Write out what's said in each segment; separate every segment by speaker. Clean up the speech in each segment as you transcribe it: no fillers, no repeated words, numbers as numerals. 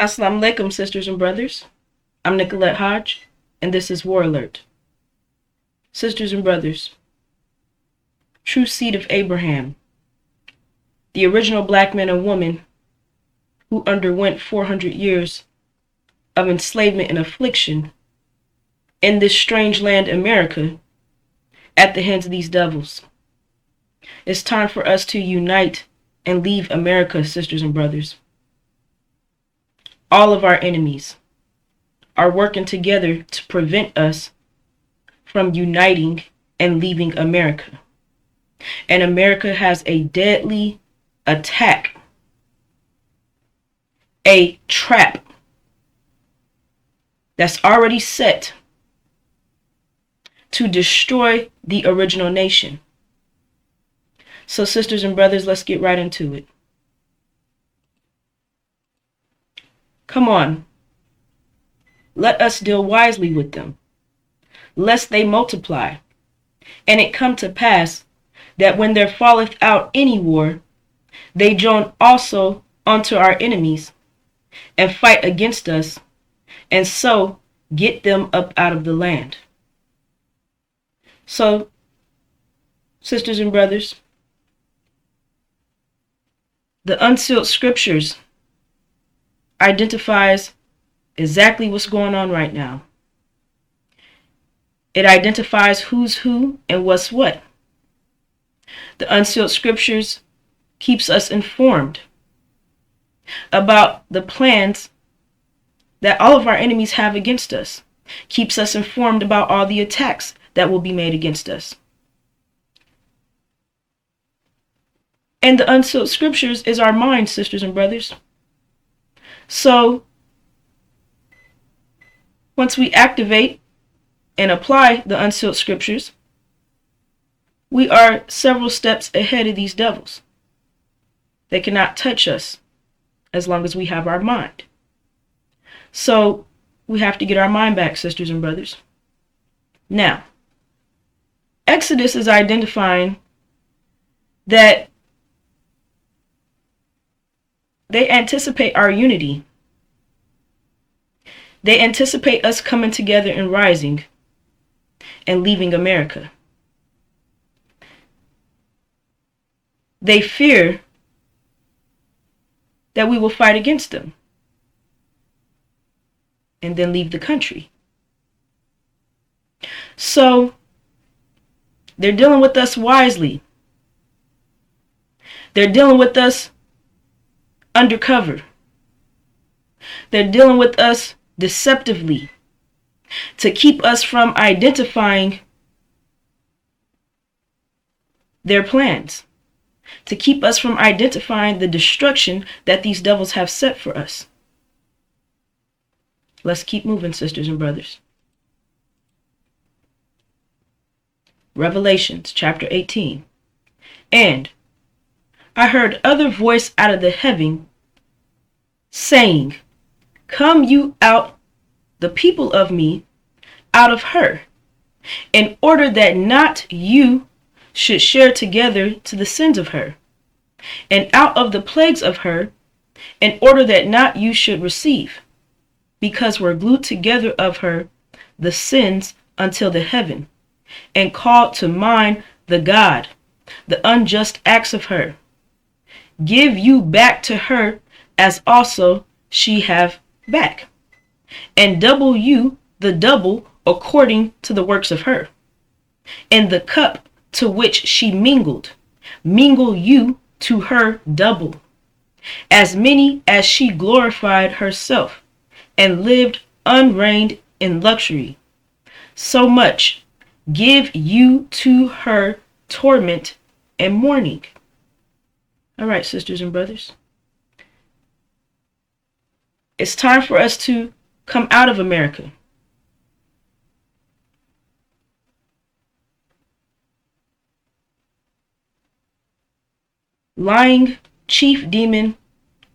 Speaker 1: Assalamu alaikum, sisters and brothers. I'm Nicolette Hodge, and this is War Alert. Sisters and brothers, true seed of Abraham, the original black man and woman who underwent 400 years of enslavement and affliction in this strange land, America, at the hands of these devils. It's time for us to unite and leave America, sisters and brothers. All of our enemies are working together to prevent us from uniting and leaving America. And America has a deadly attack, a trap that's already set to destroy the original nation. So, sisters and brothers, let's get right into it. Come on, let us deal wisely with them, lest they multiply, and it come to pass that when there falleth out any war, they join also unto our enemies, and fight against us, and so get them up out of the land. So, sisters and brothers, the unsealed scriptures identifies exactly what's going on right now. It identifies who's who and what's what. The unsealed scriptures keeps us informed about the plans that all of our enemies have against us. Keeps us informed about all the attacks that will be made against us. And the unsealed scriptures is our mind, sisters and brothers. So, once we activate and apply the unsealed scriptures, we are several steps ahead of these devils. They cannot touch us as long as we have our mind. So, we have to get our mind back, sisters and brothers. Now, Exodus is identifying that they anticipate our unity. They anticipate us coming together and rising and leaving America. They fear that we will fight against them and then leave the country. So, they're dealing with us wisely. They're dealing with us undercover. They're dealing with us deceptively to keep us from identifying their plans, to keep us from identifying the destruction that these devils have set for us. Let's keep moving, sisters and brothers. Revelations chapter 18. And I heard other voice out of the heaven saying, Come you out, the people of me, out of her, in order that not you should share together to the sins of her, and out of the plagues of her, in order that not you should receive, because we're glued together of her the sins until the heaven, and called to mind the unjust acts of her. Give you back to her as also she have back, and double you the double according to the works of her. And the cup to which she mingle you to her double, as many as she glorified herself, and lived unreigned in luxury. So much give you to her torment and mourning. All right, sisters and brothers. It's time for us to come out of America. Lying chief demon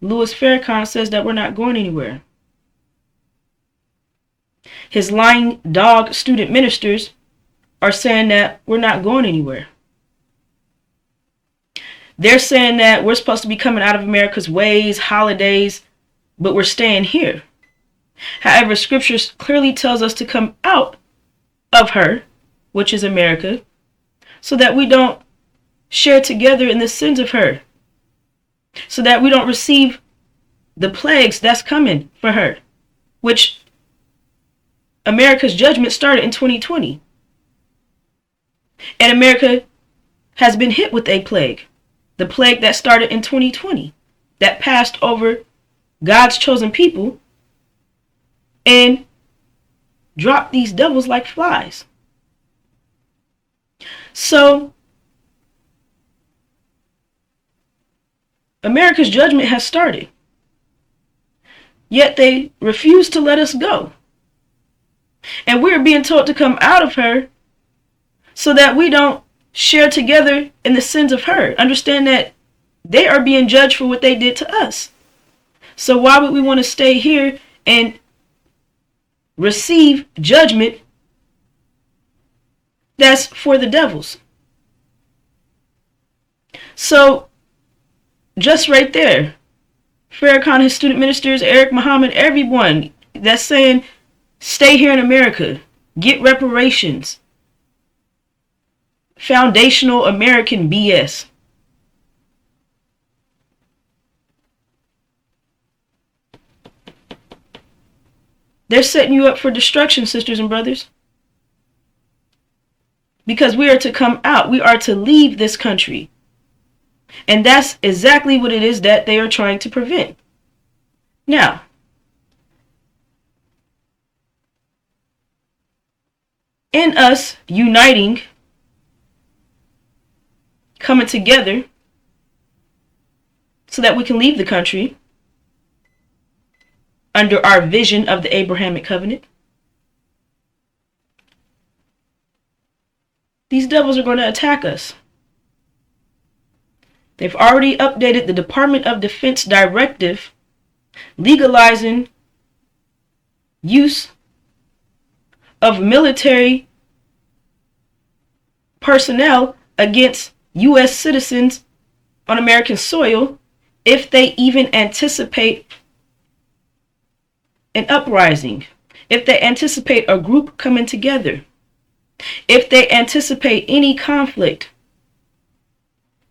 Speaker 1: Louis Farrakhan says that we're not going anywhere. His lying dog student ministers are saying that we're not going anywhere. They're saying that we're supposed to be coming out of America's ways, holidays, but we're staying here. However, scripture clearly tells us to come out of her, which is America, so that we don't share together in the sins of her, so that we don't receive the plagues that's coming for her, which America's judgment started in 2020. And America has been hit with a plague, the plague that started in 2020, that passed over God's chosen people and dropped these devils like flies. So America's judgment has started, yet they refuse to let us go. And we're being told to come out of her so that we don't share together in the sins of her. Understand that they are being judged for what they did to us. So why would we want to stay here and receive judgment that's for the devils? So just right there, Farrakhan, his student ministers, Eric Muhammad, everyone that's saying, stay here in America, get reparations. Foundational American BS. They're setting you up for destruction, sisters and brothers. Because we are to come out. We are to leave this country. And that's exactly what it is that they are trying to prevent. Now, in us uniting, coming together so that we can leave the country under our vision of the Abrahamic covenant, these devils are going to attack us. They've already updated the Department of Defense directive legalizing use of military personnel against U.S. citizens on American soil if they even anticipate an uprising, if they anticipate a group coming together, if they anticipate any conflict.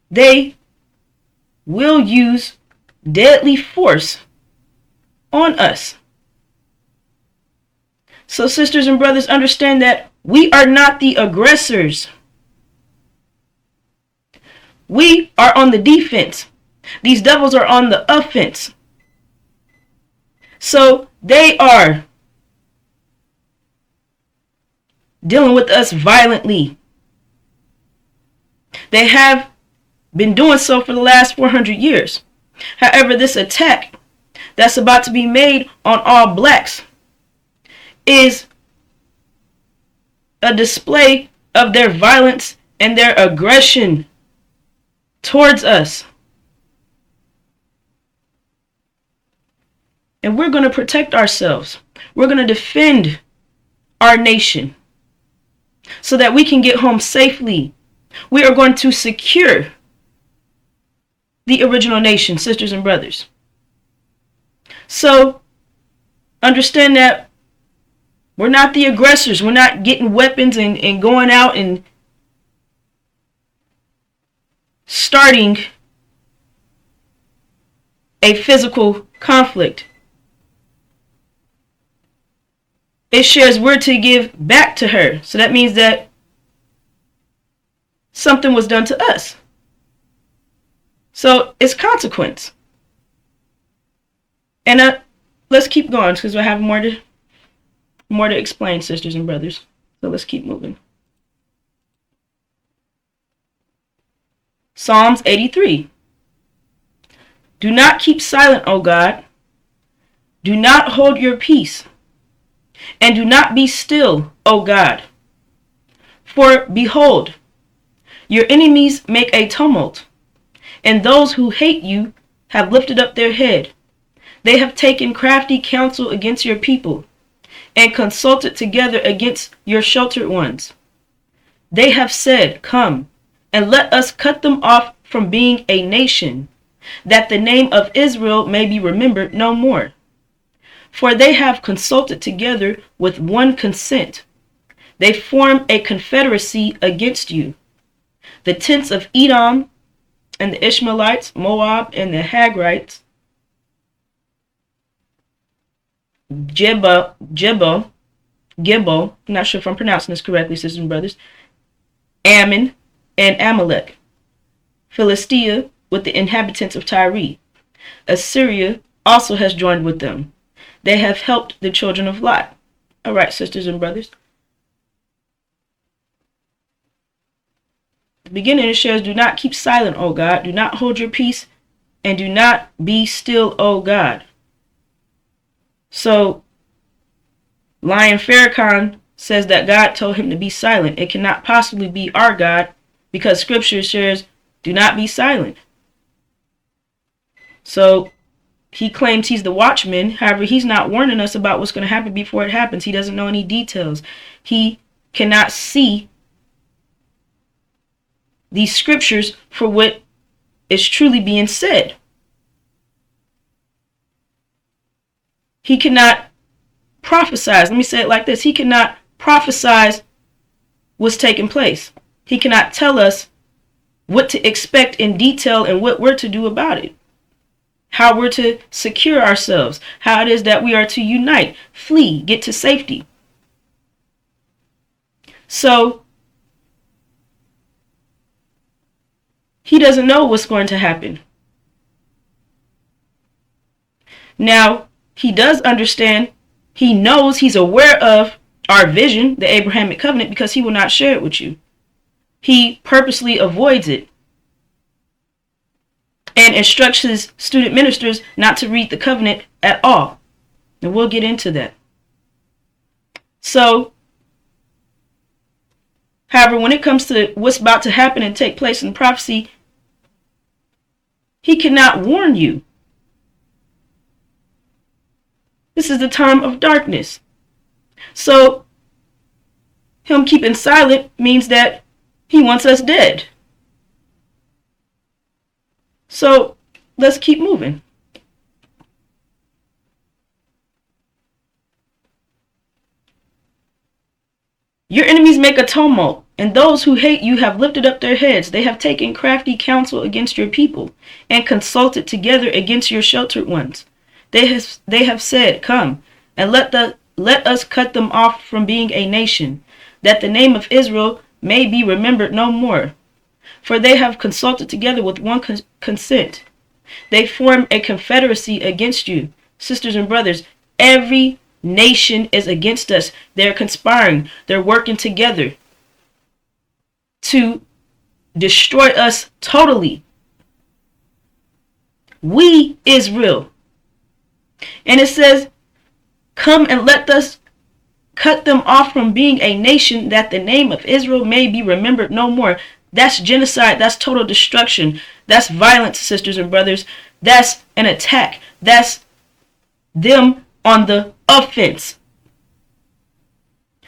Speaker 1: They will use deadly force on us. So sisters and brothers, understand that we are not the aggressors. We are on the defense. These devils are on the offense. So they are dealing with us violently. They have been doing so for the last 400 years. However, this attack that's about to be made on all blacks is a display of their violence and their aggression towards us. And we're going to protect ourselves. We're going to defend our nation so that we can get home safely. We are going to secure the original nation, sisters and brothers. So understand that we're not the aggressors. We're not getting weapons and going out and starting a physical conflict. It shares we're to give back to her. So that means that something was done to us. So it's consequence. And let's keep going because I have more to explain, sisters and brothers. So let's keep moving. Psalms 83. Do not keep silent, O God. Do not hold your peace. And do not be still, O God. For behold, your enemies make a tumult, and those who hate you have lifted up their head. They have taken crafty counsel against your people, and consulted together against your sheltered ones. They have said, come, and let us cut them off from being a nation, that the name of Israel may be remembered no more. For they have consulted together with one consent. They form a confederacy against you. The tents of Edom and the Ishmaelites, Moab and the Hagrites, Gibbo, I'm not sure if I'm pronouncing this correctly, sisters and brothers, Ammon and Amalek, Philistia with the inhabitants of Tyre. Assyria also has joined with them. They have helped the children of Lot. All right, sisters and brothers. The beginning it shares, do not keep silent, O God. Do not hold your peace, and do not be still, O God. So, Lion Farrakhan says that God told him to be silent. It cannot possibly be our God, because Scripture shares, do not be silent. So, he claims he's the watchman. However, he's not warning us about what's going to happen before it happens. He doesn't know any details. He cannot see these scriptures for what is truly being said. He cannot prophesy. Let me say it like this. He cannot prophesy what's taking place. He cannot tell us what to expect in detail and what we're to do about it. How we're to secure ourselves. How it is that we are to unite, flee, get to safety. So, he doesn't know what's going to happen. Now, he does understand, he knows, he's aware of our vision, the Abrahamic covenant, because he will not share it with you. He purposely avoids it and instructs his student ministers not to read the covenant at all. And we'll get into that. So, however, when it comes to what's about to happen and take place in prophecy, he cannot warn you. This is the time of darkness. So, him keeping silent means that he wants us dead. So, let's keep moving. Your enemies make a tumult, and those who hate you have lifted up their heads. They have taken crafty counsel against your people, and consulted together against your sheltered ones. They have said, come, and let us cut them off from being a nation, that the name of Israel may be remembered no more. For they have consulted together with one consent. They form a confederacy against you. Sisters and brothers, every nation is against us. They're conspiring. They're working together to destroy us totally. We, Israel. And it says, come and let us cut them off from being a nation, that the name of Israel may be remembered no more. That's genocide. That's total destruction. That's violence, sisters and brothers. That's an attack. That's them on the offense.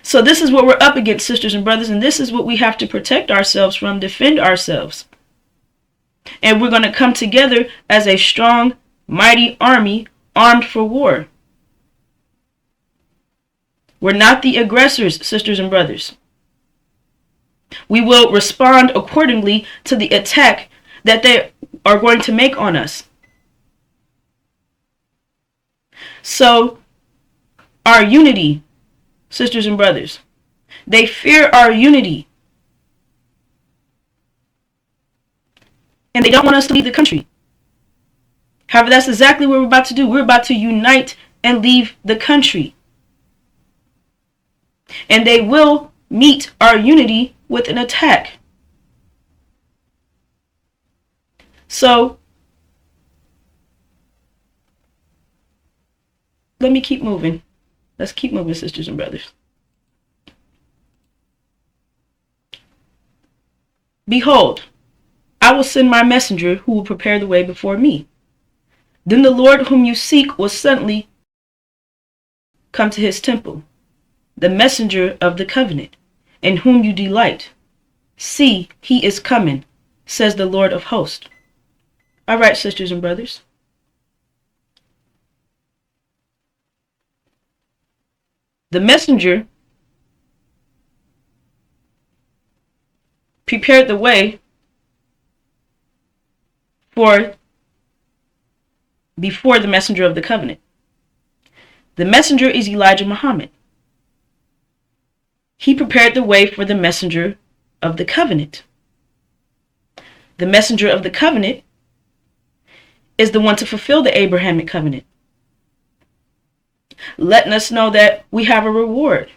Speaker 1: So this is what we're up against, sisters and brothers, and this is what we have to protect ourselves from, defend ourselves. And we're going to come together as a strong, mighty army, armed for war. We're not the aggressors, sisters and brothers. We will respond accordingly to the attack that they are going to make on us. So, our unity, sisters and brothers, they fear our unity. And they don't want us to leave the country. However, that's exactly what we're about to do. We're about to unite and leave the country. And they will meet our unity with an attack. So, let me keep moving. Let's keep moving, sisters and brothers. Behold, I will send my messenger who will prepare the way before me. Then the Lord whom you seek will suddenly come to his temple, the messenger of the covenant, in whom you delight. See, he is coming, says the Lord of hosts. All right, sisters and brothers. The messenger prepared the way before the messenger of the covenant. The messenger is Elijah Muhammad. He prepared the way for the messenger of the covenant. The messenger of the covenant is the one to fulfill the Abrahamic covenant, letting us know that we have a reward,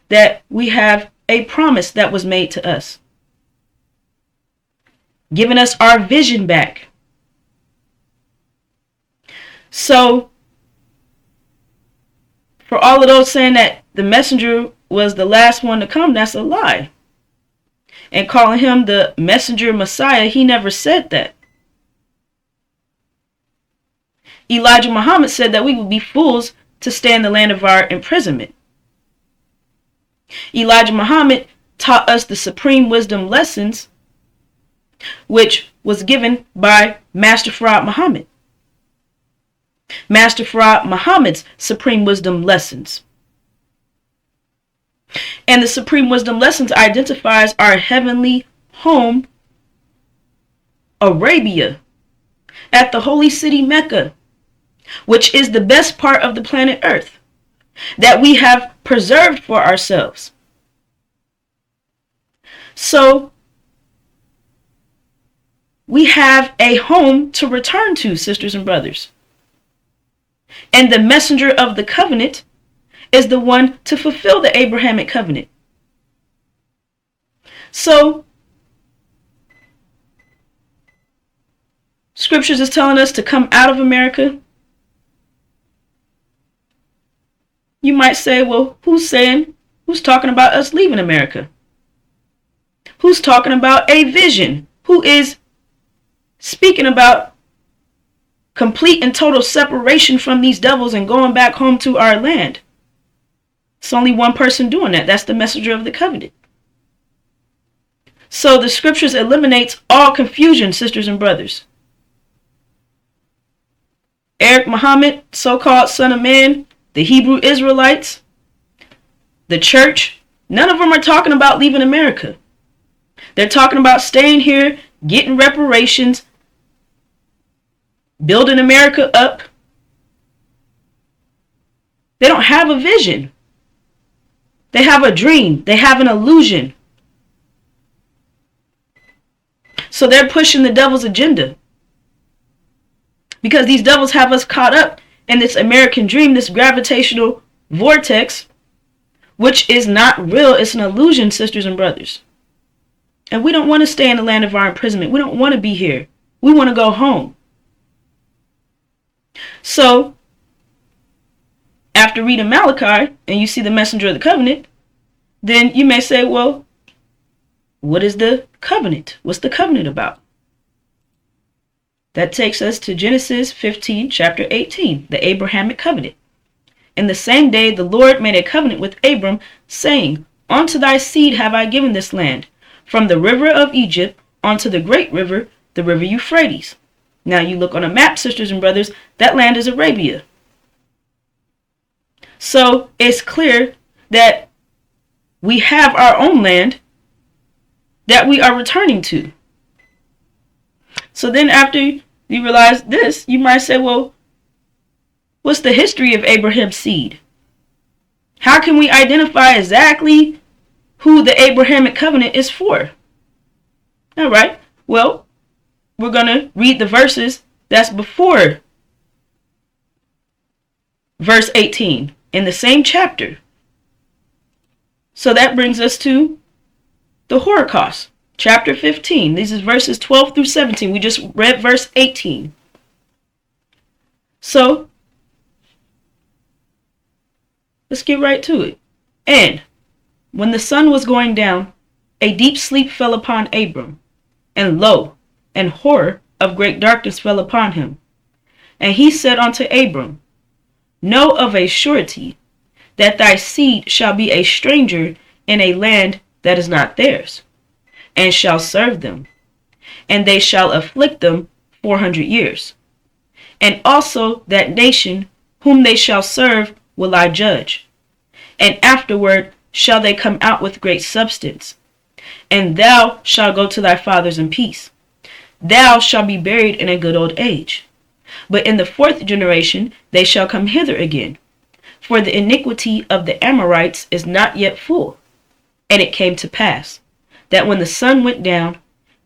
Speaker 1: that we have a promise that was made to us, giving us our vision back. So, for all of those saying that the messenger was the last one to come, that's a lie. And calling him the messenger Messiah, he never said that. Elijah Muhammad said that we would be fools to stay in the land of our imprisonment. Elijah Muhammad taught us the supreme wisdom lessons, which was given by Master Fard Muhammad. Master Fard Muhammad's supreme wisdom lessons. And the supreme wisdom lessons identifies our heavenly home, Arabia, at the holy city Mecca, which is the best part of the planet Earth, that we have preserved for ourselves. So, we have a home to return to, sisters and brothers. And the messenger of the covenant is the one to fulfill the Abrahamic covenant. So, scriptures is telling us to come out of America. You might say, well, who's talking about us leaving America? Who's talking about a vision? Who is speaking about complete and total separation from these devils and going back home to our land? It's only one person doing that. That's the messenger of the covenant. So the scriptures eliminates all confusion, sisters and brothers. Eric Muhammad, so-called son of man, the Hebrew Israelites, the church, none of them are talking about leaving America. They're talking about staying here, getting reparations, building America up. They don't have a vision. They have a dream. They have an illusion. So they're pushing the devil's agenda. Because these devils have us caught up in this American dream, this gravitational vortex, which is not real. It's an illusion, sisters and brothers. And we don't want to stay in the land of our imprisonment. We don't want to be here. We want to go home. So, after reading Malachi, and you see the messenger of the covenant, then you may say, well, what is the covenant? What's the covenant about? That takes us to Genesis 15, chapter 18, the Abrahamic covenant. In the same day, the Lord made a covenant with Abram, saying, unto thy seed have I given this land, from the river of Egypt unto the great river, the river Euphrates. Now you look on a map, sisters and brothers, that land is Arabia. So it's clear that we have our own land that we are returning to. So then after you realize this, you might say, well, what's the history of Abraham's seed? How can we identify exactly who the Abrahamic covenant is for? All right, well, we're going to read the verses that's before verse 18 in the same chapter. So that brings us to the Holocaust, chapter 15. These is verses 12 through 17. We just read verse 18. So let's get right to it. And when the sun was going down, a deep sleep fell upon Abram, and lo, an horror of great darkness fell upon him. And he said unto Abram, know of a surety that thy seed shall be a stranger in a land that is not theirs, and shall serve them, and they shall afflict them 400 years. And also that nation whom they shall serve will I judge, and afterward shall they come out with great substance. And thou shalt go to thy fathers in peace. Thou shalt be buried in a good old age. But in the fourth generation they shall come hither again, for the iniquity of the Amorites is not yet full. And it came to pass, that when the sun went down,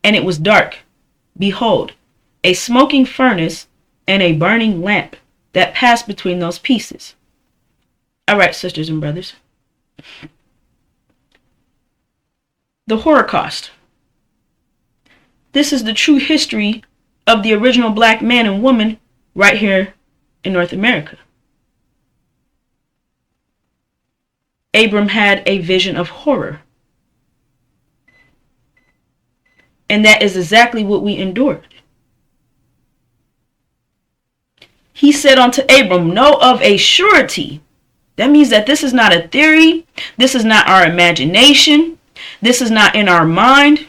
Speaker 1: and it was dark, behold, a smoking furnace and a burning lamp that passed between those pieces. All right, sisters and brothers. The Holocaust. This is the true history of the original black man and woman right here in North America. Abram had a vision of horror. And that is exactly what we endured. He said unto Abram, know of a surety. That means that this is not a theory. This is not our imagination. This is not in our mind.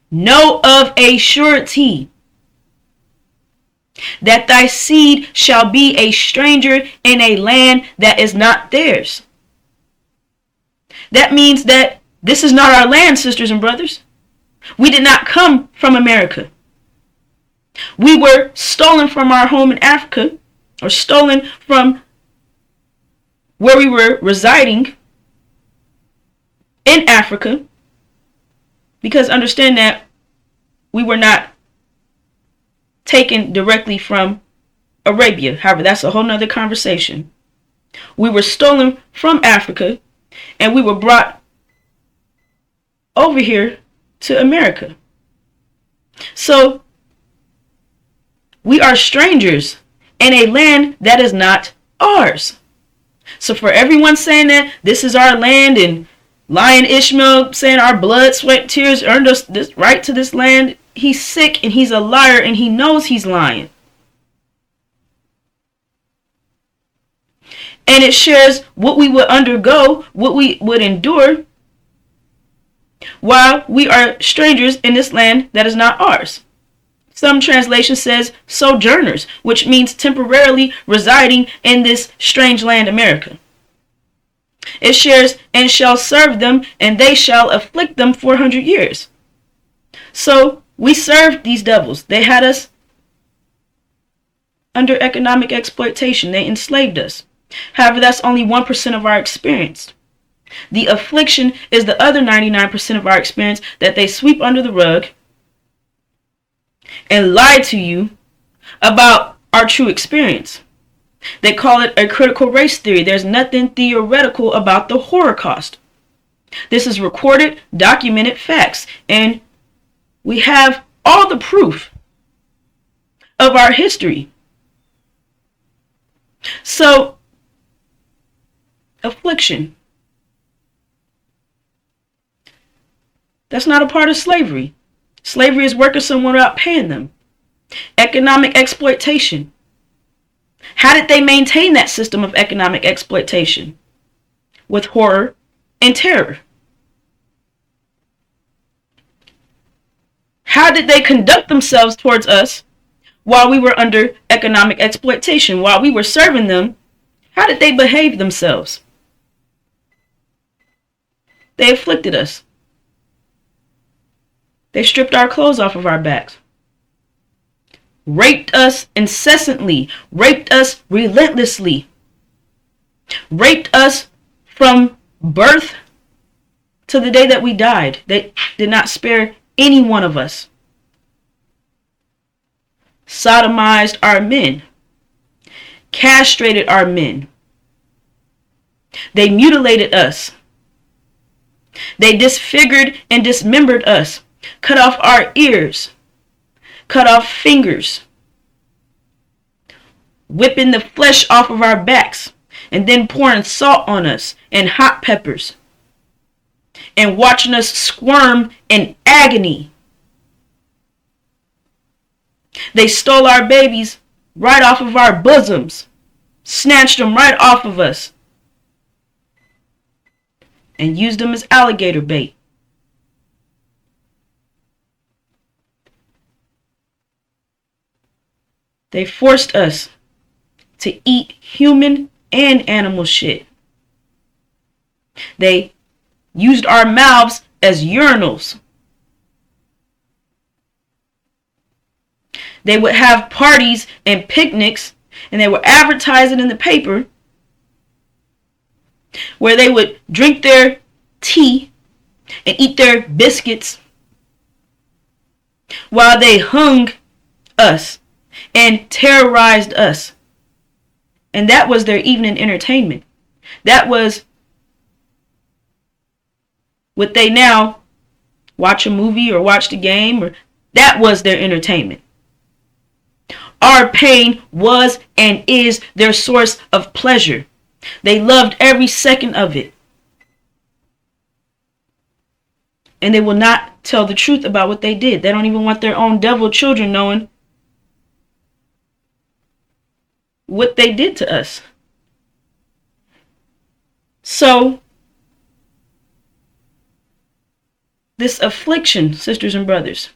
Speaker 1: Know of a surety that thy seed shall be a stranger in a land that is not theirs. That means that this is not our land, sisters and brothers. We did not come from America. We were stolen from our home in Africa, or stolen from where we were residing in Africa, because understand that we were not taken directly from Arabia. However, that's a whole nother conversation. We were stolen from Africa and we were brought over here to America. So we are strangers in a land that is not ours. So for everyone saying that this is our land, and Lion Ishmael saying our blood, sweat, tears earned us this right to this land, he's sick and he's a liar and he knows he's lying. And it shares what we would undergo, what we would endure while we are strangers in this land that is not ours. Some translation says sojourners, which means temporarily residing in this strange land, America. It shares, and shall serve them, and they shall afflict them 400 years. So we served these devils. They had us under economic exploitation. They enslaved us. However, that's only 1% of our experience. The affliction is the other 99% of our experience that they sweep under the rug and lie to you about our true experience. They call it a critical race theory. There's nothing theoretical about the Holocaust. This is recorded, documented facts, and we have all the proof of our history. So, affliction. That's not a part of slavery. Slavery is working someone without paying them. Economic exploitation. How did they maintain that system of economic exploitation? With horror and terror. How did they conduct themselves towards us while we were under economic exploitation? While we were serving them, how did they behave themselves? They afflicted us. They stripped our clothes off of our backs. Raped us incessantly. Raped us relentlessly. Raped us from birth to the day that we died. They did not spare any one of us. Sodomized our men. Castrated our men. They mutilated us. They disfigured and dismembered us. Cut off our ears. Cut off fingers. Whipping the flesh off of our backs. And then pouring salt on us and hot peppers. And watching us squirm in agony. They stole our babies right off of our bosoms. Snatched them right off of us. And used them as alligator bait. They forced us to eat human and animal shit. They used our mouths as urinals. They would have parties and picnics, and they would advertise it in the paper, where they would drink their tea and eat their biscuits while they hung us and terrorized us. And that was their evening entertainment. That was what they now watch a movie or watch the game, or that was their entertainment. Our pain was and is their source of pleasure. They loved every second of it. And they will not tell the truth about what they did. They don't even want their own devil children knowing what they did to us. So, this affliction, sisters and brothers,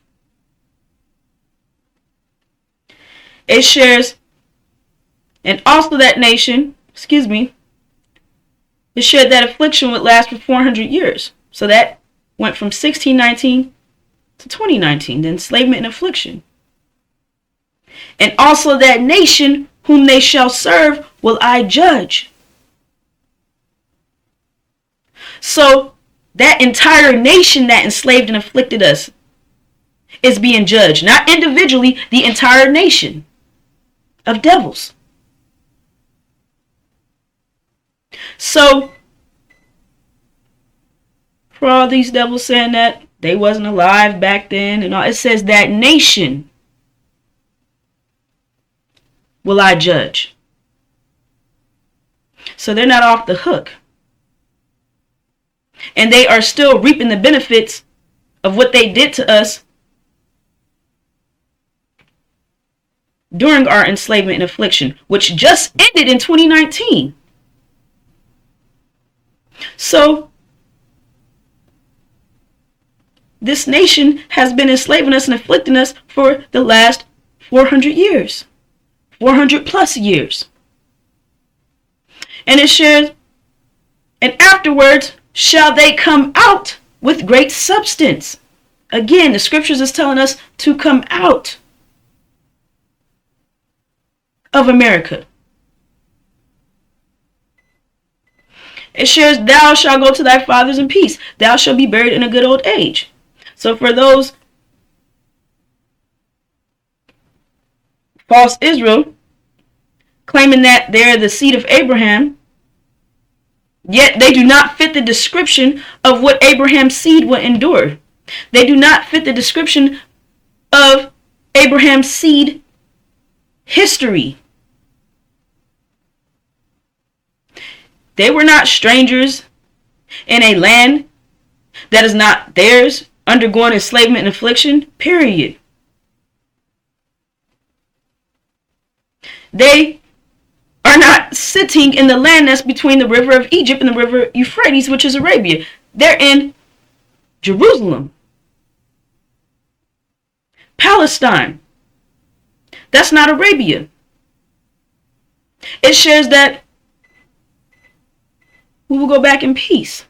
Speaker 1: it shares, and also that nation, it shared that affliction would last for 400 years. So that went from 1619 to 2019, the enslavement and affliction. And also that nation whom they shall serve will I judge. So that entire nation that enslaved and afflicted us is being judged. Not individually, the entire nation of devils. So, for all these devils saying that they wasn't alive back then and all, it says that nation will I judge. So they're not off the hook. And they are still reaping the benefits of what they did to us during our enslavement and affliction, which just ended in 2019. So, this nation has been enslaving us and afflicting us for the last 400 years. 400 plus years. And it shares, and afterwards shall they come out with great substance. Again, the scriptures is telling us to come out of America. It shares, thou shalt go to thy fathers in peace. Thou shalt be buried in a good old age. So for those false Israel claiming that they're the seed of Abraham, yet they do not fit the description of what Abraham's seed will endure. They do not fit the description of Abraham's seed history. They were not strangers in a land that is not theirs, undergoing enslavement and affliction, period. They are not sitting in the land that's between the river of Egypt and the river Euphrates, which is Arabia. They're in Jerusalem, Palestine. That's not Arabia. It shares that we will go back in peace.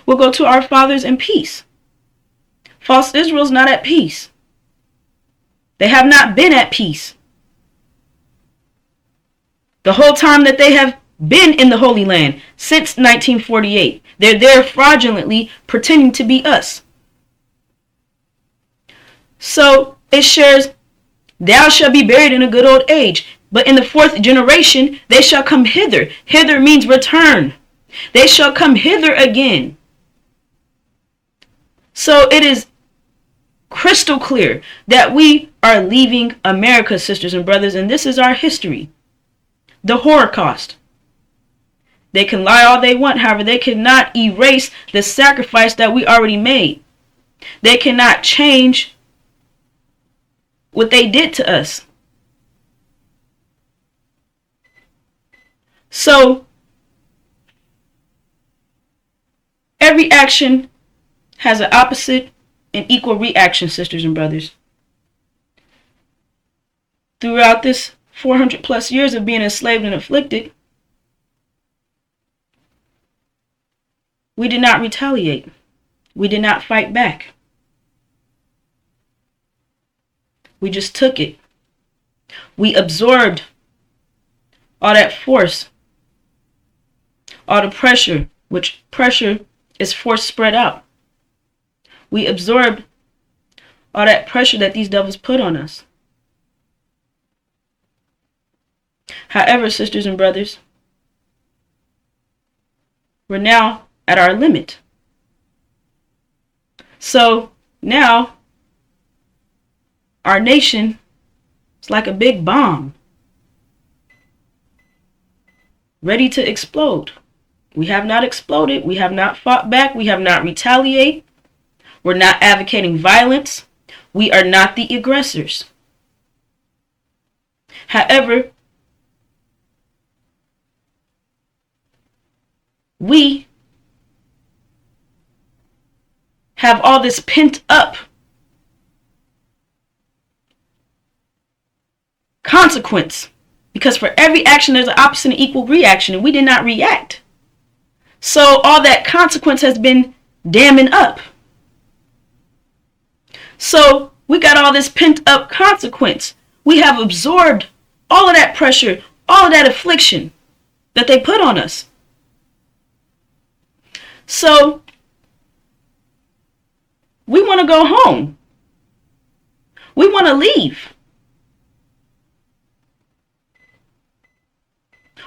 Speaker 1: We'll go to our fathers in peace. False Israel's not at peace. They have not been at peace. The whole time that they have been in the Holy Land, since 1948. They're there fraudulently pretending to be us. So it shares, thou shalt be buried in a good old age. But in the fourth generation, they shall come hither. Hither means return. They shall come hither again. So it is crystal clear that we are leaving America, sisters and brothers, and this is our history. The Holocaust. They can lie all they want, however, they cannot erase the sacrifice that we already made. They cannot change what they did to us. So, every action has an opposite and equal reaction, sisters and brothers. Throughout this 400 plus years of being enslaved and afflicted, we did not retaliate. We did not fight back. We just took it. We absorbed all that force, all the pressure, which pressure is force spread out. We absorbed all that pressure that these devils put on us. However, sisters and brothers, we're now at our limit. So now our nation is like a big bomb, ready to explode. We have not exploded. We have not fought back. We have not retaliated. We're not advocating violence. We are not the aggressors. However, we have all this pent up consequence, because for every action there's an opposite and equal reaction, and we did not react. So all that consequence has been damming up. So we got all this pent up consequence. We have absorbed all of that pressure, all of that affliction that they put on us. So we want to go home. We want to leave.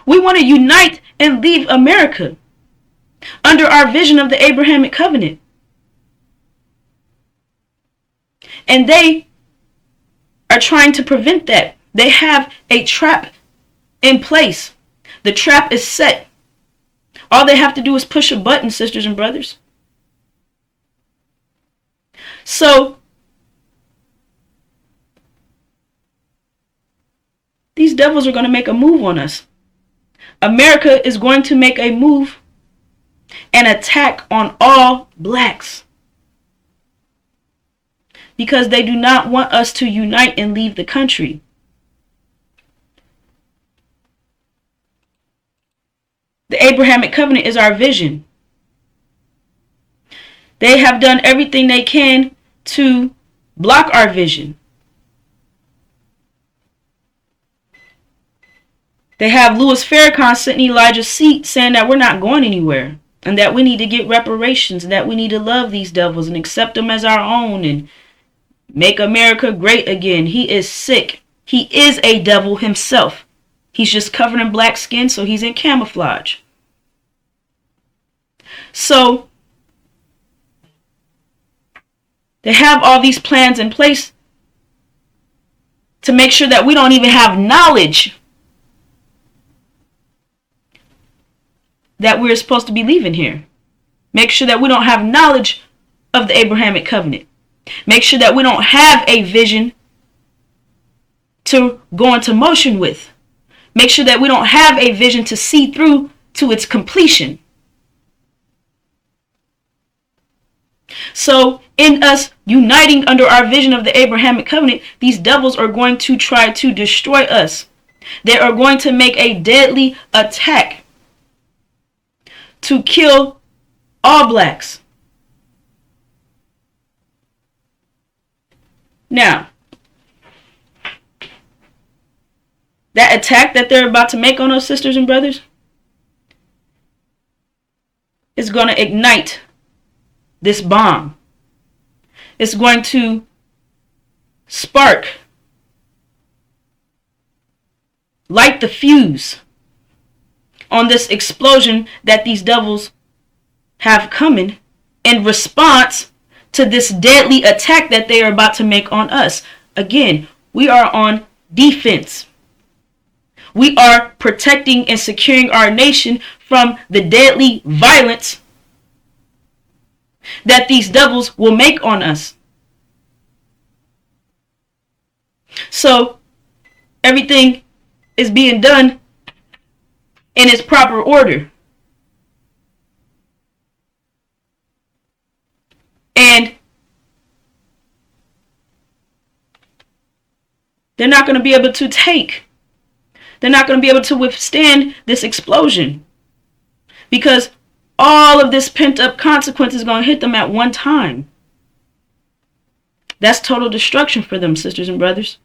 Speaker 1: We want to unite and leave America under our vision of the Abrahamic covenant. And they are trying to prevent that. They have a trap in place. The trap is set. All they have to do is push a button, sisters and brothers. So these devils are going to make a move on us. America is going to make a move and attack on all blacks, because they do not want us to unite and leave the country. The Abrahamic covenant is our vision. They have done everything they can to block our vision. They have Louis Farrakhan sitting in Elijah's seat saying that we're not going anywhere, and that we need to get reparations, and that we need to love these devils and accept them as our own and make America great again. He is sick. He is a devil himself. He's just covered in black skin, so he's in camouflage. So they have all these plans in place to make sure that we don't even have knowledge that we're supposed to be leaving here. Make sure that we don't have knowledge of the Abrahamic covenant. Make sure that we don't have a vision to go into motion with. Make sure that we don't have a vision to see through to its completion. So in us uniting under our vision of the Abrahamic covenant, these devils are going to try to destroy us. They are going to make a deadly attack to kill all blacks. Now, that attack that they're about to make on us, sisters and brothers, is going to ignite this bomb. It's going to spark, light the fuse on this explosion that these devils have coming in response to this deadly attack that they are about to make on us. Again, we are on defense. We are protecting and securing our nation from the deadly violence that these devils will make on us. So everything is being done in its proper order. And they're not going to be able to take They're not going to be able to withstand this explosion because all of this pent up consequence is going to hit them at one time. That's total destruction for them, sisters and brothers.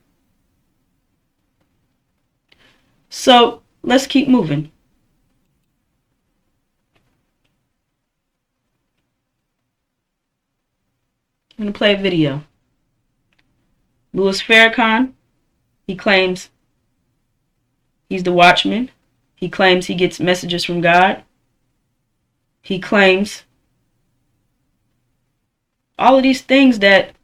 Speaker 1: So let's keep moving. I'm going to play a video. Louis Farrakhan, he claims he's the watchman. He claims he gets messages from God. He claims all of these things that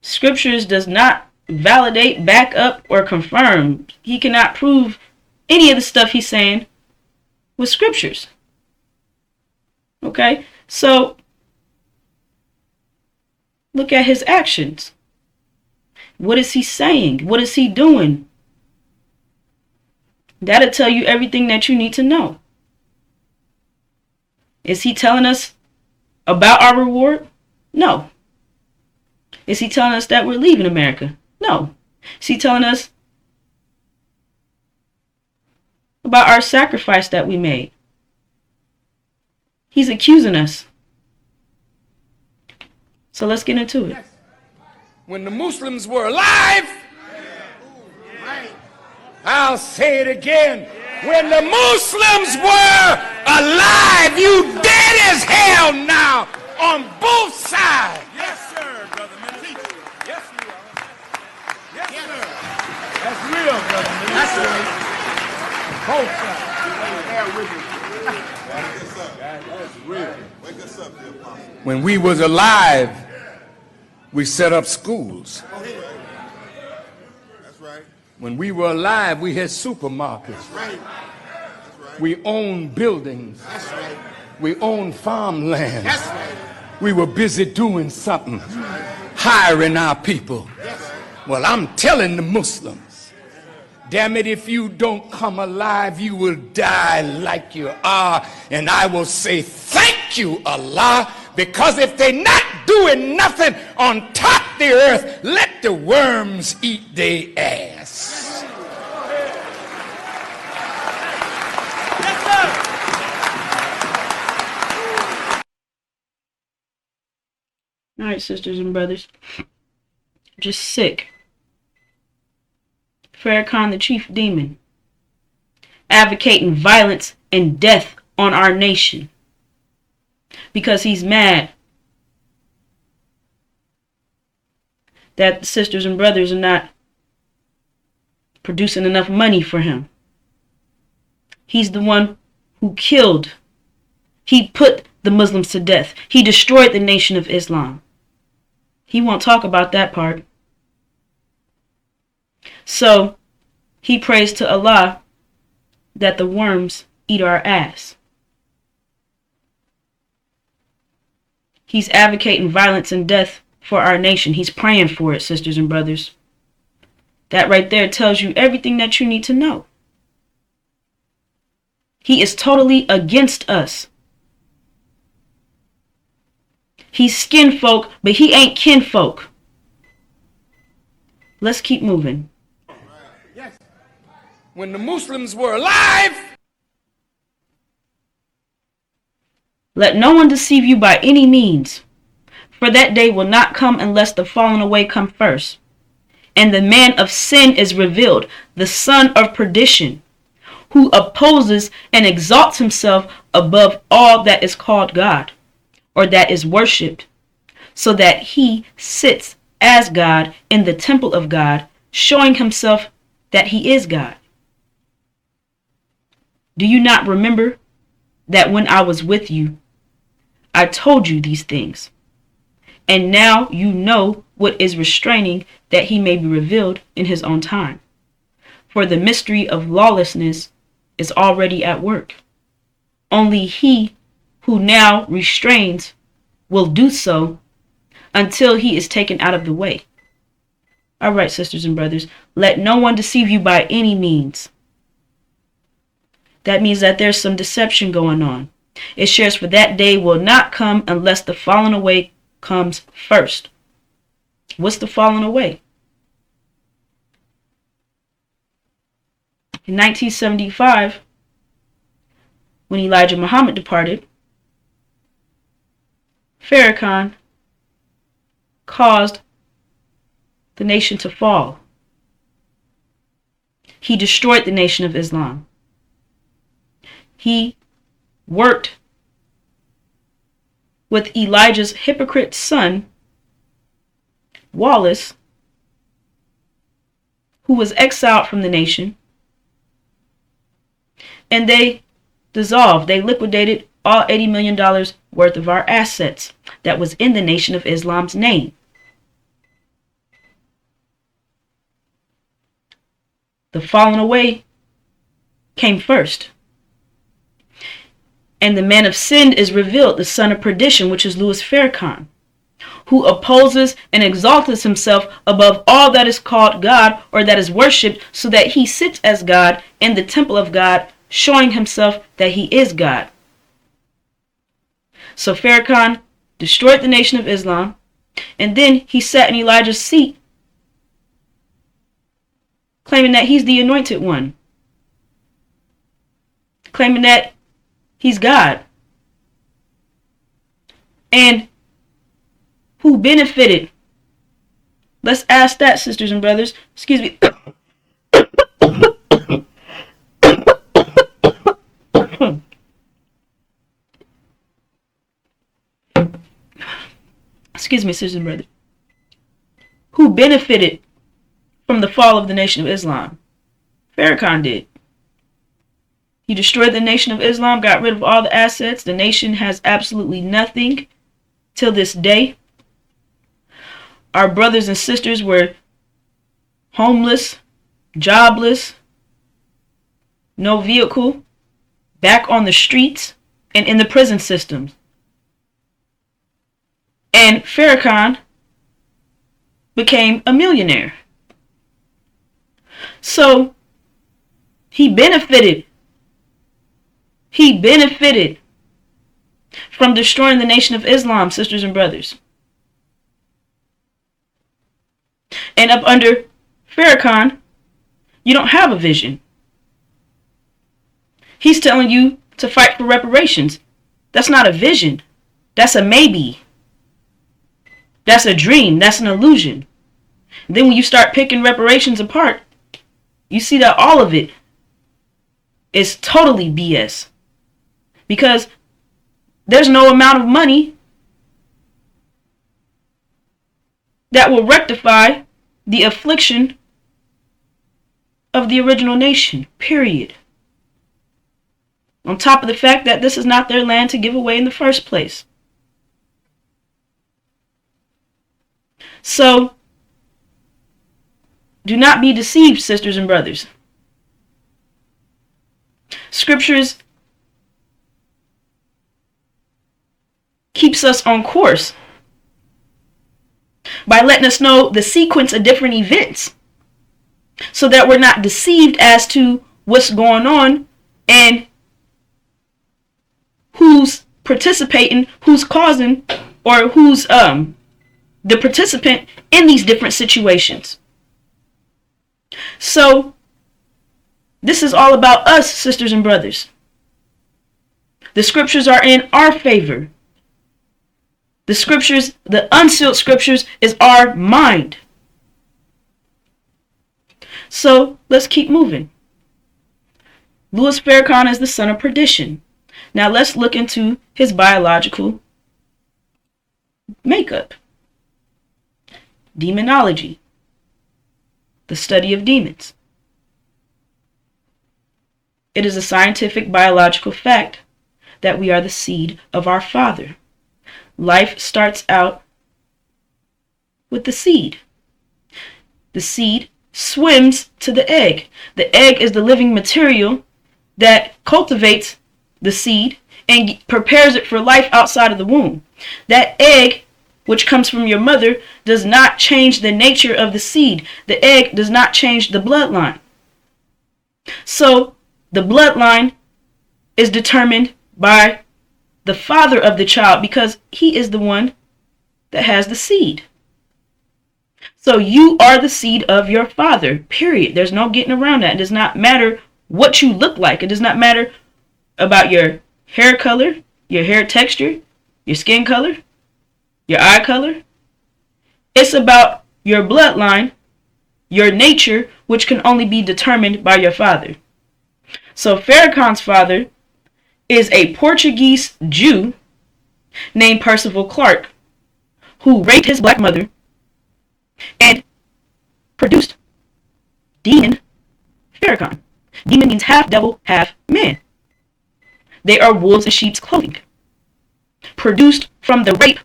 Speaker 1: scriptures does not validate, back up, or confirm. He cannot prove any of the stuff he's saying with scriptures. Okay? So, look at his actions. What is he saying? What is he doing? That'll tell you everything that you need to know. Is he telling us about our reward? No. Is he telling us that we're leaving America? No. Is he telling us about our sacrifice that we made? He's accusing us. So let's get into it.
Speaker 2: When the Muslims were alive, I'll say it again. When the Muslims were alive, you dead as hell now on both sides.
Speaker 3: Yes, sir, brother minister. Yes, we are. Yes, sir.
Speaker 2: That's real, brother minister. That's right. Both sides. That's real.
Speaker 3: Wake us up, dear apostle.
Speaker 2: When we was alive, we set up schools.
Speaker 3: That's right.
Speaker 2: When we were alive, we had supermarkets.
Speaker 3: That's right. That's right.
Speaker 2: We owned buildings.
Speaker 3: That's right.
Speaker 2: We owned farmland.
Speaker 3: That's right.
Speaker 2: We were busy doing something, hiring our people. Well, I'm telling the Muslims, damn it, if you don't come alive, you will die like you are. And I will say, thank you, Allah, because if they're not doing nothing on top of the earth, let the worms eat their ass.
Speaker 1: All right, sisters and brothers. Just sick. Farrakhan, the chief demon, advocating violence and death on our nation because he's mad that the sisters and brothers are not producing enough money for him. He's the one who killed. He put the Muslims to death. He destroyed the Nation of Islam. He won't talk about that part. So he prays to Allah that the worms eat our ass. He's advocating violence and death for our nation. He's praying for it, sisters and brothers. That right there tells you everything that you need to know. He is totally against us. He's skin folk, but he ain't kin folk. Let's keep moving.
Speaker 2: Yes. When the Muslims were alive,
Speaker 1: let no one deceive you by any means, for that day will not come unless the fallen away come first. And the man of sin is revealed, the son of perdition, who opposes and exalts himself above all that is called God, or that is worshipped, so that he sits as God in the temple of God, showing himself that he is God. Do you not remember that when I was with you, I told you these things? And now you know what is restraining that he may be revealed in his own time. For the mystery of lawlessness is already at work. Only he who now restrains will do so until he is taken out of the way. All right, sisters and brothers, let no one deceive you by any means. That means that there's some deception going on. It shares, for that day will not come unless the fallen away comes first. What's the fallen away? In 1975, when Elijah Muhammad departed, Farrakhan caused the nation to fall. He destroyed the Nation of Islam. He worked with Elijah's hypocrite son, Wallace, who was exiled from the nation, and they dissolved, they liquidated all $80 million worth of our assets that was in the Nation of Islam's name. The falling away came first. And the man of sin is revealed, the son of perdition, which is Louis Farrakhan, who opposes and exalts himself above all that is called God or that is worshipped, so that he sits as God in the temple of God, showing himself that he is God. So Farrakhan destroyed the Nation of Islam, and then he sat in Elijah's seat, claiming that he's the anointed one, claiming that he's God. And who benefited? Let's ask that, sisters and brothers. Excuse me. Excuse me, sisters and brothers. Who benefited from the fall of the Nation of Islam? Farrakhan did. He destroyed the Nation of Islam, got rid of all the assets. The nation has absolutely nothing till this day. Our brothers and sisters were homeless, jobless, no vehicle, back on the streets and in the prison systems. And Farrakhan became a millionaire. So he benefited from destroying the Nation of Islam, sisters and brothers. And up under Farrakhan, you don't have a vision. He's telling you to fight for reparations. That's not a vision. That's a maybe. That's a dream. That's an illusion. Then when you start picking reparations apart, you see that all of it is totally BS. Because there's no amount of money that will rectify the affliction of the original nation, period. On top of the fact that this is not their land to give away in the first place. So, do not be deceived, sisters and brothers. Scriptures keeps us on course by letting us know the sequence of different events so that we're not deceived as to what's going on and who's participating, who's causing, or who's the participant in these different situations. So this is all about us, sisters and brothers. The scriptures are in our favor. The scriptures, the unsealed scriptures, is our mind. So let's keep moving. Louis Farrakhan is the son of perdition. Now let's look into his biological makeup. Demonology, the study of demons. It is a scientific biological fact that we are the seed of our father. Life starts out with the seed. The seed swims to the egg. The egg is the living material that cultivates the seed and prepares it for life outside of the womb. That egg, which comes from your mother, does not change the nature of the seed. The egg does not change the bloodline. So the bloodline is determined by the father of the child because he is the one that has the seed. So you are the seed of your father, period. There's no getting around that. It does not matter what you look like. It does not matter about your hair color, your hair texture, your skin color, your eye color. It's about your bloodline, your nature, which can only be determined by your father. So Farrakhan's father is a Portuguese Jew named Percival Clark, who raped his black mother and produced Demon Farrakhan. Demon means half devil, half man. They are wolves in sheep's clothing, produced from the rape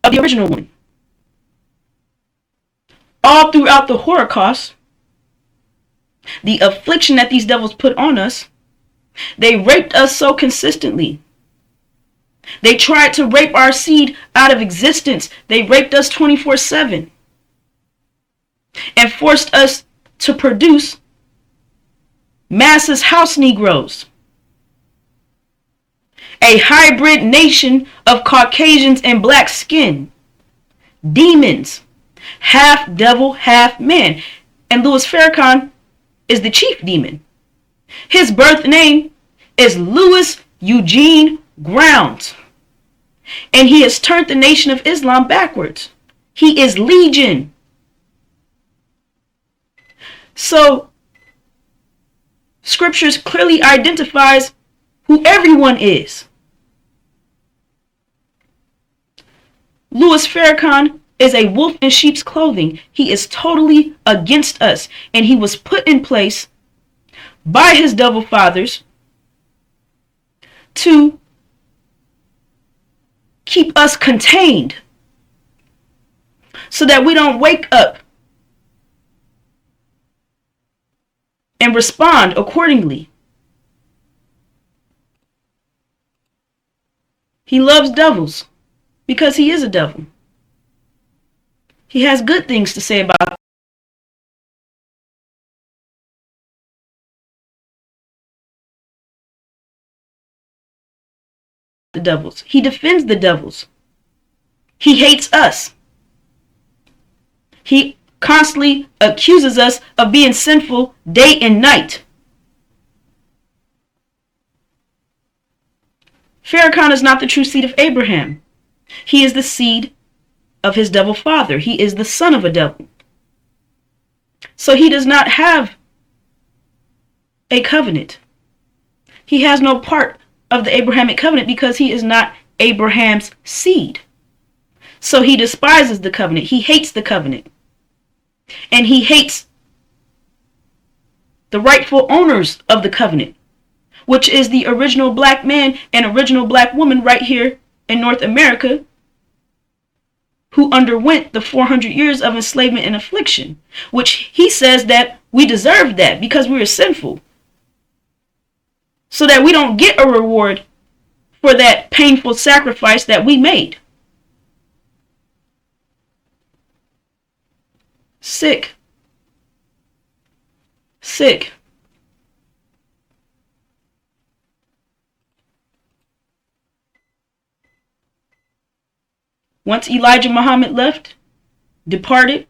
Speaker 1: of the original woman. All throughout the Holocaust, the affliction that these devils put on us, they raped us so consistently. They tried to rape our seed out of existence. They raped us 24/7 and forced us to produce masses house Negroes, a hybrid nation of Caucasians and black skin, demons, half devil, half man. And Louis Farrakhan is the chief demon. His birth name is Louis Eugene Grounds, and he has turned the Nation of Islam backwards. He is Legion. So scriptures clearly identifies who everyone is. Louis Farrakhan is a wolf in sheep's clothing. He is totally against us, and he was put in place by his devil fathers to keep us contained so that we don't wake up and respond accordingly. He loves devils because he is a devil. He has good things to say about the devils. He defends the devils. He hates us. He constantly accuses us of being sinful day and night. Farrakhan is not the true seed of Abraham. He is the seed of his devil father. He is the son of a devil. So he does not have a covenant. He has no part of the Abrahamic covenant because he is not Abraham's seed. So he despises the covenant. He hates the covenant. And he hates the rightful owners of the covenant, which is the original black man and original black woman right here in North America, who underwent the 400 years of enslavement and affliction, which he says that we deserve that because we are sinful, so that we don't get a reward for that painful sacrifice that we made. Sick. Sick. Once Elijah Muhammad left, departed,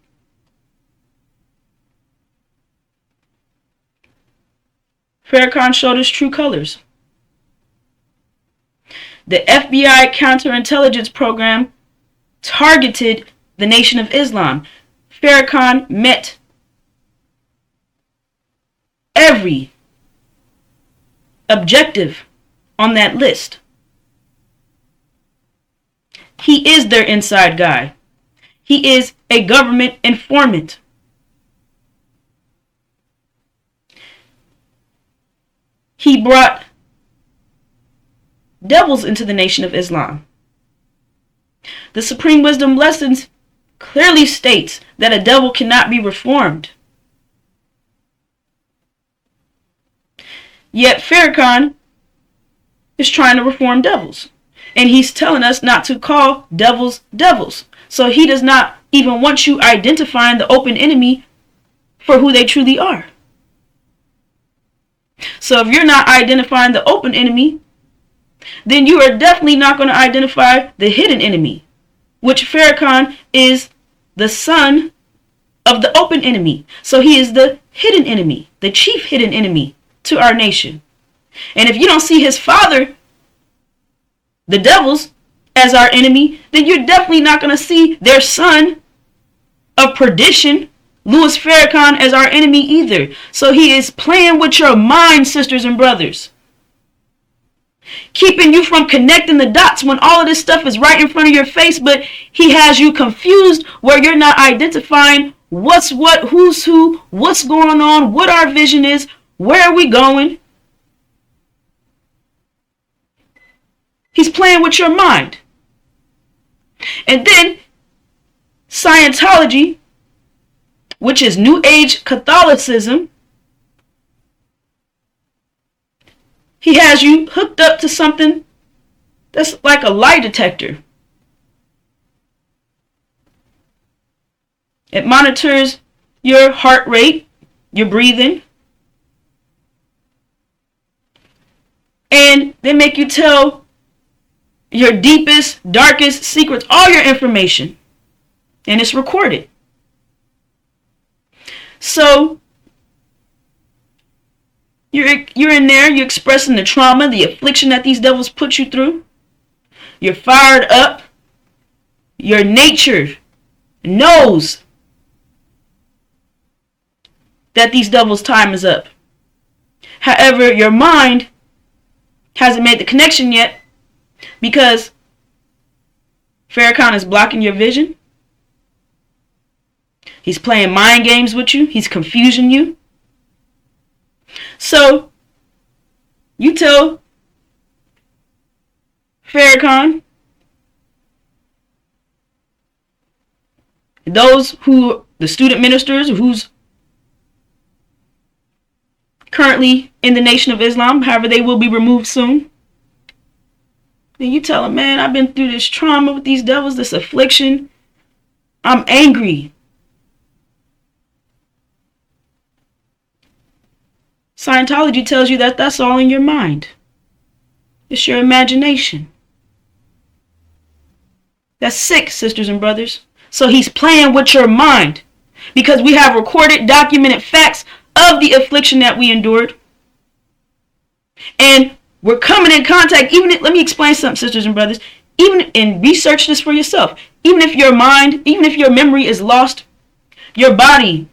Speaker 1: Farrakhan showed his true colors. The FBI counterintelligence program targeted the Nation of Islam. Farrakhan met every objective on that list. He is their inside guy. He is a government informant. He brought devils into the Nation of Islam. The Supreme Wisdom Lessons clearly states that a devil cannot be reformed. Yet Farrakhan is trying to reform devils. And he's telling us not to call devils devils. So he does not even want you identifying the open enemy for who they truly are. So if you're not identifying the open enemy, then you are definitely not going to identify the hidden enemy, which Farrakhan is the son of the open enemy. So he is the hidden enemy, the chief hidden enemy to our nation. And if you don't see his father, the devils, as our enemy, then you're definitely not going to see their son of perdition, Louis Farrakhan, as our enemy either. So he is playing with your mind, sisters and brothers, keeping you from connecting the dots when all of this stuff is right in front of your face, but he has you confused where you're not identifying what's what, who's who, what's going on, what our vision is, where are we going. He's playing with your mind. And then Scientology, which is New Age Catholicism, he has you hooked up to something that's like a lie detector. It monitors your heart rate, your breathing, and they make you tell your deepest, darkest secrets, all your information, and it's recorded. So you're in there, you're expressing the trauma, the affliction that these devils put you through. You're fired up. Your nature knows that these devils' time is up. However, your mind hasn't made the connection yet because Farrakhan is blocking your vision. He's playing mind games with you. He's confusing you. So, you tell Farrakhan, those who, the student ministers who's currently in the Nation of Islam, however they will be removed soon. Then you tell them, man, I've been through this trauma with these devils, this affliction. I'm angry. Scientology tells you that that's all in your mind. It's your imagination. That's sick, sisters and brothers. So he's playing with your mind because we have recorded, documented facts of the affliction that we endured. And we're coming in contact, let me explain something, sisters and brothers, and research this for yourself. Even if your mind, even if your memory is lost, your body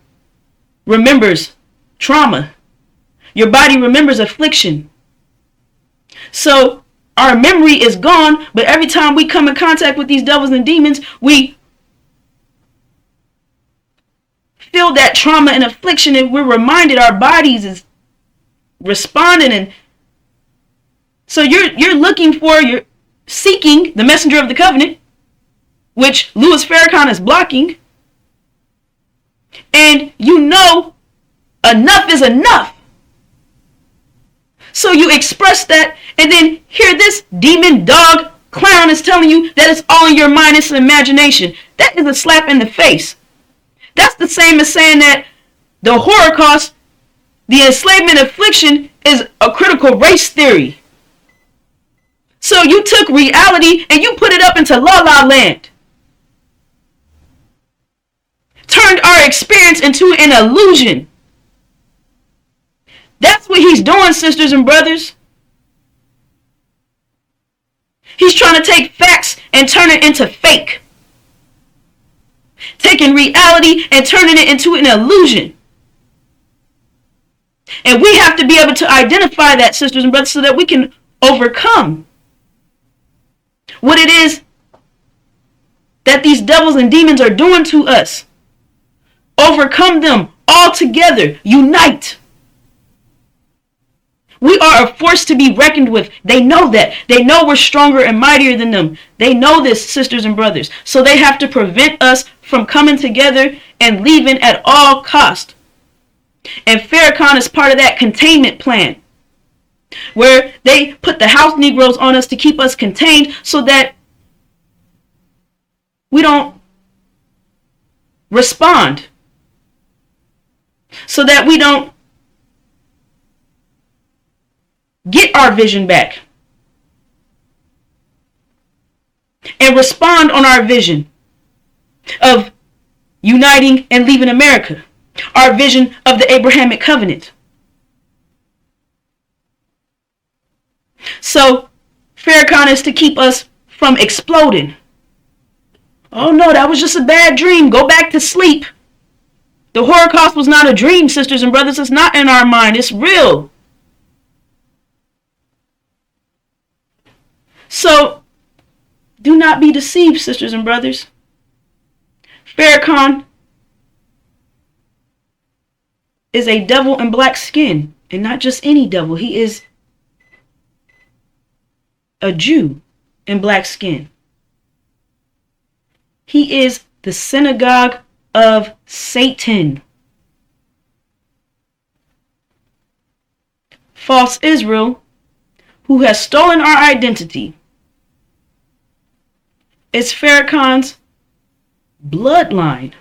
Speaker 1: remembers trauma. Your body remembers affliction. So our memory is gone, but every time we come in contact with these devils and demons, we feel that trauma and affliction, and we're reminded our bodies is responding. And so you're seeking the messenger of the covenant, which Louis Farrakhan is blocking, and you know enough is enough. So you express that, and then here this demon dog clown is telling you that it's all in your mind, it's imagination. That is a slap in the face. That's the same as saying that the Holocaust, the enslavement affliction, is a critical race theory. So you took reality and you put it up into La La Land. Turned our experience into an illusion. That's what he's doing, sisters and brothers. He's trying to take facts and turn it into fake. Taking reality and turning it into an illusion. And we have to be able to identify that, sisters and brothers, so that we can overcome what it is that these devils and demons are doing to us. Overcome them all together. Unite. We are a force to be reckoned with. They know that. They know we're stronger and mightier than them. They know this, sisters and brothers. So they have to prevent us from coming together and leaving at all cost. And Farrakhan is part of that containment plan, where they put the house Negroes on us to keep us contained so that we don't respond, so that we don't get our vision back and respond on our vision of uniting and leaving America. Our vision of the Abrahamic covenant. So Farrakhan is to keep us from exploding. Oh no, that was just a bad dream. Go back to sleep. The Holocaust was not a dream, sisters and brothers. It's not in our mind. It's real. So do not be deceived, sisters and brothers. Farrakhan is a devil in black skin, and not just any devil. He is a Jew in black skin. He is the synagogue of Satan. False Israel, who has stolen our identity, is Farrakhan's bloodline.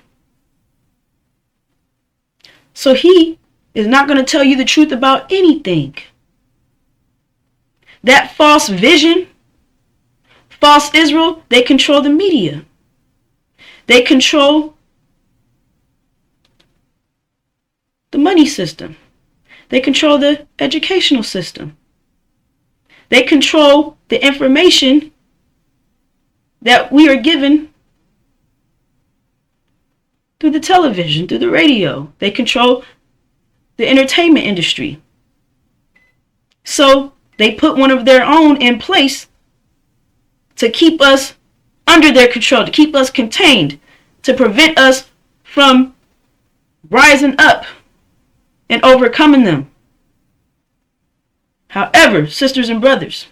Speaker 1: So he is not going to tell you the truth about anything. That false vision, false Israel, they control the media. They control the money system. They control the educational system. They control the information that we are given through the television, through the radio. They control the entertainment industry. So they put one of their own in place to keep us under their control, to keep us contained, to prevent us from rising up and overcoming them. However, sisters and brothers,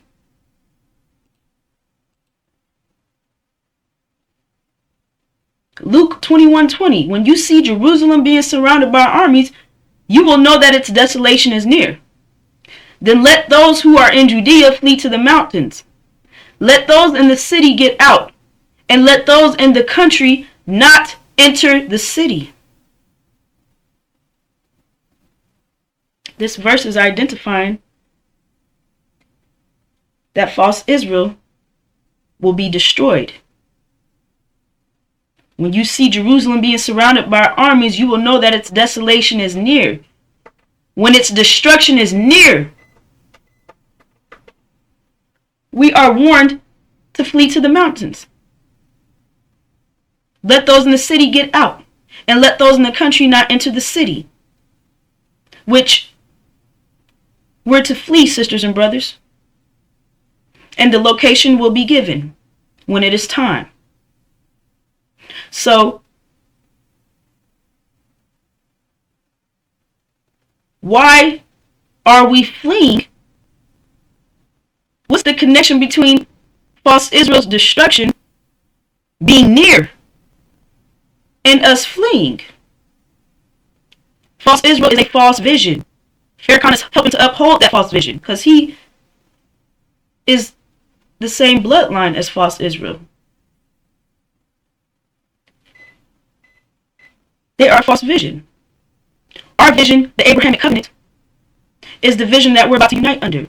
Speaker 1: Luke 21:20, when you see Jerusalem being surrounded by armies, you will know that its desolation is near. Then let those who are in Judea flee to the mountains. Let those in the city get out, and let those in the country not enter the city. This verse is identifying that false Israel will be destroyed. When you see Jerusalem being surrounded by armies, you will know that its desolation is near. When its destruction is near, we are warned to flee to the mountains. Let those in the city get out, and let those in the country not enter the city. Which we're to flee, sisters and brothers. And the location will be given when it is time. So, why are we fleeing? What's the connection between false Israel's destruction being near and us fleeing? False Israel is a false vision. Farrakhan is helping to uphold that false vision because he is the same bloodline as false Israel. They are a false vision. Our vision, the Abrahamic covenant, is the vision that we're about to unite under.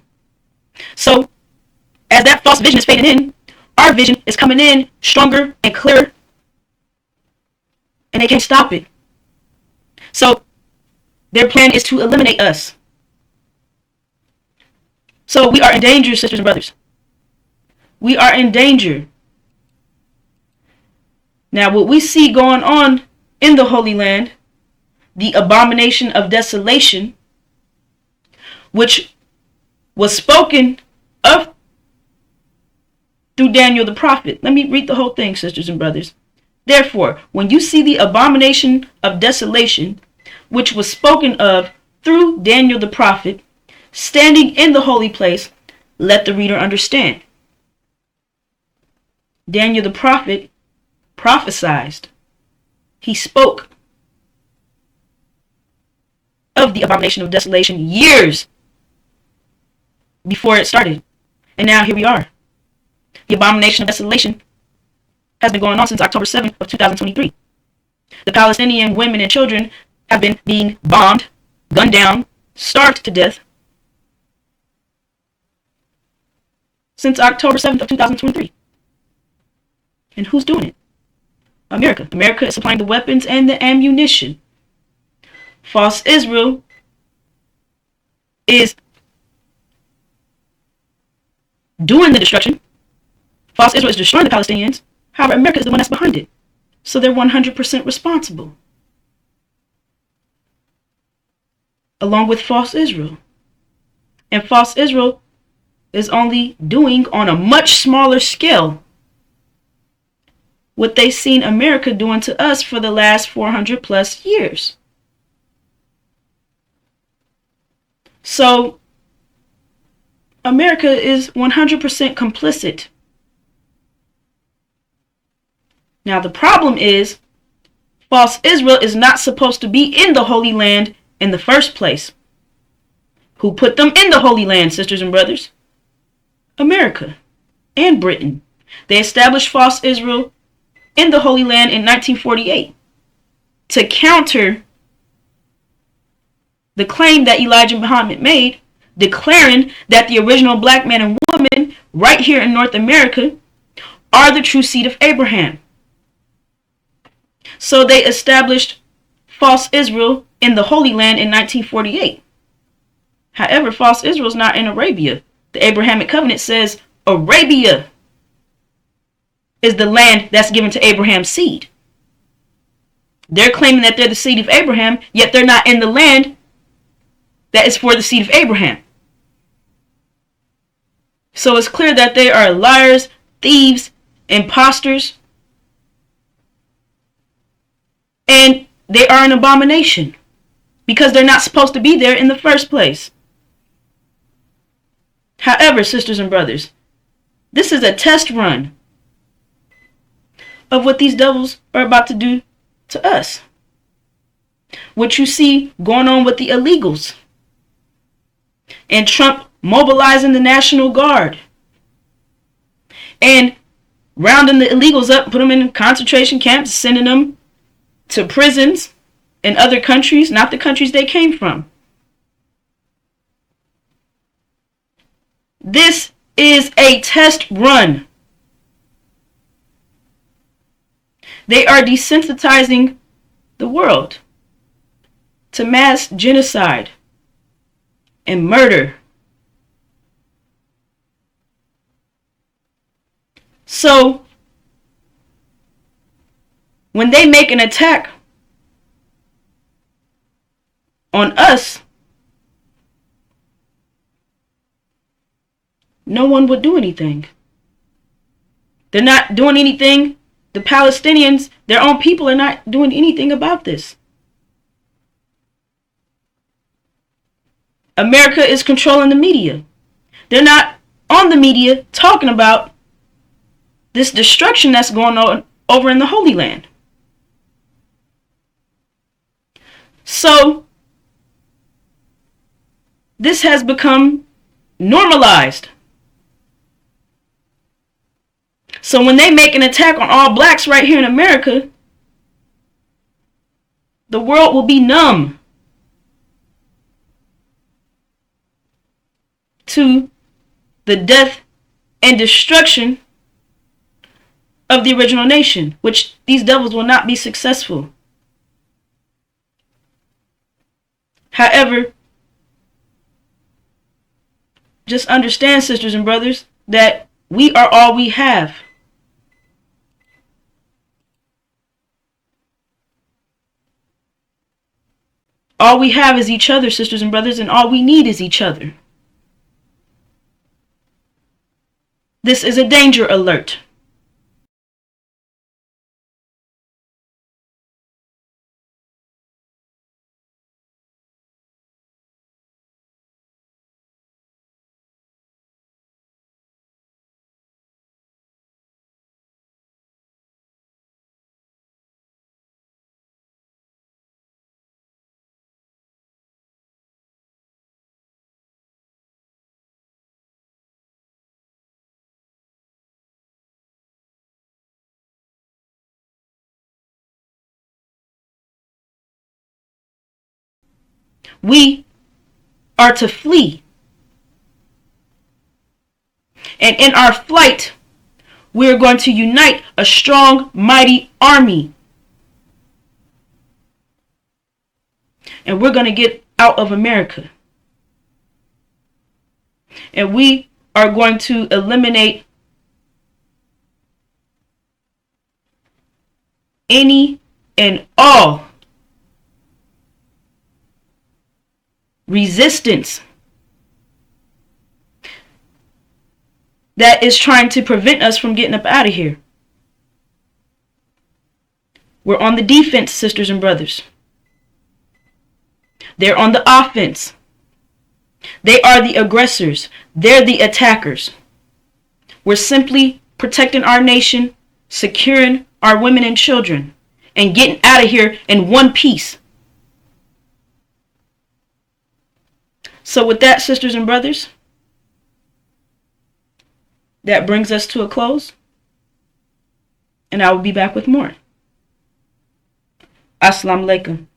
Speaker 1: So, as that false vision is fading in, our vision is coming in stronger and clearer, and they can't stop it. So, their plan is to eliminate us. So, we are in danger, sisters and brothers. We are in danger. Now, what we see going on in the Holy Land, the abomination of desolation, which was spoken of through Daniel the prophet. Let me read the whole thing, sisters and brothers. Therefore, when you see the abomination of desolation, which was spoken of through Daniel the prophet, standing in the holy place, let the reader understand. Daniel the prophet prophesied. He spoke of the abomination of desolation years before it started. And now here we are. The abomination of desolation has been going on since October 7th of 2023. The Palestinian women and children have been being bombed, gunned down, starved to death since October 7th of 2023. And who's doing it? America. America is supplying the weapons and the ammunition. False Israel is doing the destruction. False Israel is destroying the Palestinians. However, America is the one that's behind it. So they're 100% responsible. Along with false Israel. And false Israel is only doing on a much smaller scale what they've seen America doing to us for the last 400 plus years. So America is 100% complicit. Now the problem is, false Israel is not supposed to be in the Holy Land in the first place. Who put them in the Holy Land, sisters and brothers? America and Britain. They established false Israel in the Holy Land in 1948 to counter the claim that Elijah Muhammad made, declaring that the original black man and woman right here in North America are the true seed of Abraham. So they established false Israel in the Holy Land in 1948. However, false Israel is not in Arabia. The Abrahamic covenant says Arabia is the land that's given to Abraham's seed. They're claiming that they're the seed of Abraham, yet they're not in the land that is for the seed of Abraham. So it's clear that they are liars, thieves, imposters, and they are an abomination because they're not supposed to be there in the first place. However, sisters and brothers, this is a test run of what these devils are about to do to us. What you see going on with the illegals and Trump mobilizing the National Guard and rounding the illegals up, put them in concentration camps, sending them to prisons in other countries, not the countries they came from. This is a test run. They are desensitizing the world to mass genocide and murder. So, when they make an attack on us, no one would do anything. They're not doing anything. The Palestinians, their own people, are not doing anything about this. America is controlling the media. They're not on the media talking about this destruction that's going on over in the Holy Land. So, this has become normalized. So when they make an attack on all blacks right here in America, the world will be numb to the death and destruction of the original nation, which these devils will not be successful. However, just understand, sisters and brothers, that we are all we have. All we have is each other, sisters and brothers, and all we need is each other. This is a danger alert. We are to flee. And in our flight, we are going to unite a strong, mighty army. And we're going to get out of America. And we are going to eliminate any and all resistance that is trying to prevent us from getting up out of here. We're on the defense, sisters and brothers. They're on the offense. They are the aggressors. They're the attackers. We're simply protecting our nation, securing our women and children, and getting out of here in one piece. So with that, sisters and brothers, that brings us to a close. And I will be back with more. Assalamu alaikum.